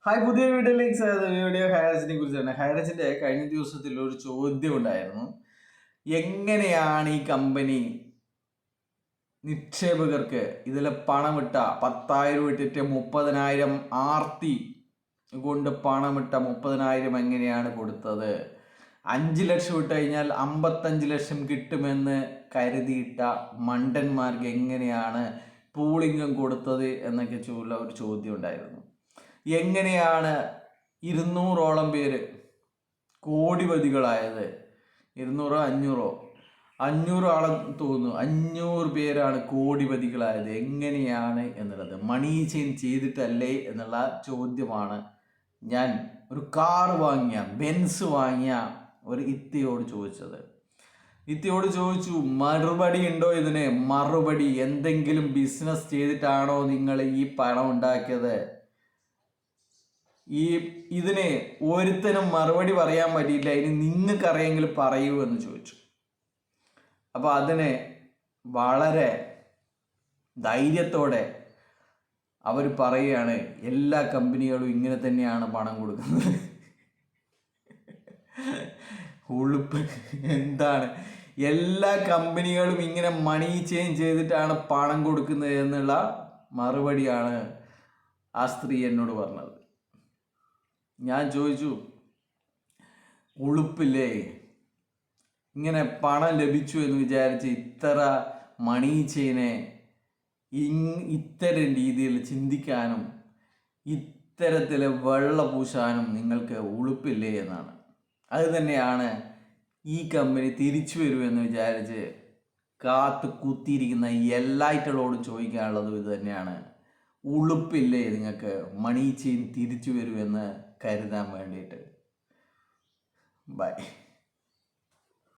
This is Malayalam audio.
ഹായ്, പുതിയ വീഡിയോയിലേക്ക് സ്വാഗതം. വീഡിയോ ഹൈറച്ചിനെ കുറിച്ചാണ്. ഹൈറച്ചിന്റെ കഴിഞ്ഞ ദിവസത്തിൽ ഒരു ചോദ്യം ഉണ്ടായിരുന്നു. എങ്ങനെയാണ് ഈ കമ്പനി നിക്ഷേപകർക്ക് ഇതിൽ പണമിട്ട 10,000 ഇട്ടിട്ട് 30,000 ആർത്തി കൊണ്ട് പണമിട്ട 30,000 എങ്ങനെയാണ് കൊടുത്തത്? 5 ലക്ഷം ഇട്ട് കഴിഞ്ഞാൽ 55 ലക്ഷം കിട്ടുമെന്ന് കരുതിയിട്ട മണ്ടന്മാർക്ക് എങ്ങനെയാണ് പൂളിംഗം കൊടുത്തത് എന്നൊക്കെ ഒരു ചോദ്യം ഉണ്ടായിരുന്നു. എങ്ങനെയാണ് 200ഓളം പേര് കോടിപതികളായത്? 200 500 ആളെ തോന്നുന്നു. 500 പേരാണ് കോടിപതികളായത്. എങ്ങനെയാണ് എന്നുള്ളത് മണി ചെയിൻ ചെയ്തിട്ടല്ലേ എന്നുള്ള ചോദ്യമാണ് ഞാൻ ഒരു കാർ വാങ്ങിയ, ബെൻസ് വാങ്ങിയ ഒരു ഇത്തയോട് ചോദിച്ചത്. ഇത്തയോട് ചോദിച്ചു, മറുപടി ഉണ്ടോ ഇതിന്? മറുപടി, എന്തെങ്കിലും ബിസിനസ് ചെയ്തിട്ടാണോ നിങ്ങൾ ഈ പണം ഉണ്ടാക്കിയത്? ഇതിന് ഒരുത്തനും മറുപടി പറയാൻ പറ്റിയില്ല. ഇനി നിങ്ങൾക്കറിയെങ്കിലും പറയൂ എന്ന് ചോദിച്ചു. അപ്പോൾ അതിന് വളരെ ധൈര്യത്തോടെ അവർ പറയുകയാണ്, എല്ലാ കമ്പനികളും ഇങ്ങനെ തന്നെയാണ് പണം കൊടുക്കുന്നത്. ഉളുപ്പ് എന്താണ്? എല്ലാ കമ്പനികളും ഇങ്ങനെ മണി ചേഞ്ച് ചെയ്തിട്ടാണ് പണം കൊടുക്കുന്നത് എന്നുള്ള മറുപടിയാണ് ആ സ്ത്രീ എന്നോട് പറഞ്ഞത്. ഞാൻ ചോദിച്ചു, ഉളുപ്പില്ലേ? ഇങ്ങനെ പണം ലഭിച്ചു എന്ന് വിചാരിച്ച് ഇത്ര മണി ചെയിനെ ഇത്തരം രീതിയിൽ ചിന്തിക്കാനും ഇത്തരത്തിൽ വെള്ള പൂശാനും നിങ്ങൾക്ക് ഉളുപ്പില്ലേ എന്നാണ്. അത് തന്നെയാണ് ഈ കമ്പനി തിരിച്ചു വരുമെന്ന് വിചാരിച്ച് കാത്ത് കുത്തിയിരിക്കുന്ന എല്ലായിട്ടുള്ളോടും ചോദിക്കാനുള്ളതും ഇത് തന്നെയാണ്. ഉളുപ്പില്ലേ നിങ്ങൾക്ക് മണി ചെയിൻ തിരിച്ചു വരുമെന്ന് കരുതാൻ വേണ്ടിയിട്ട്? ബൈ.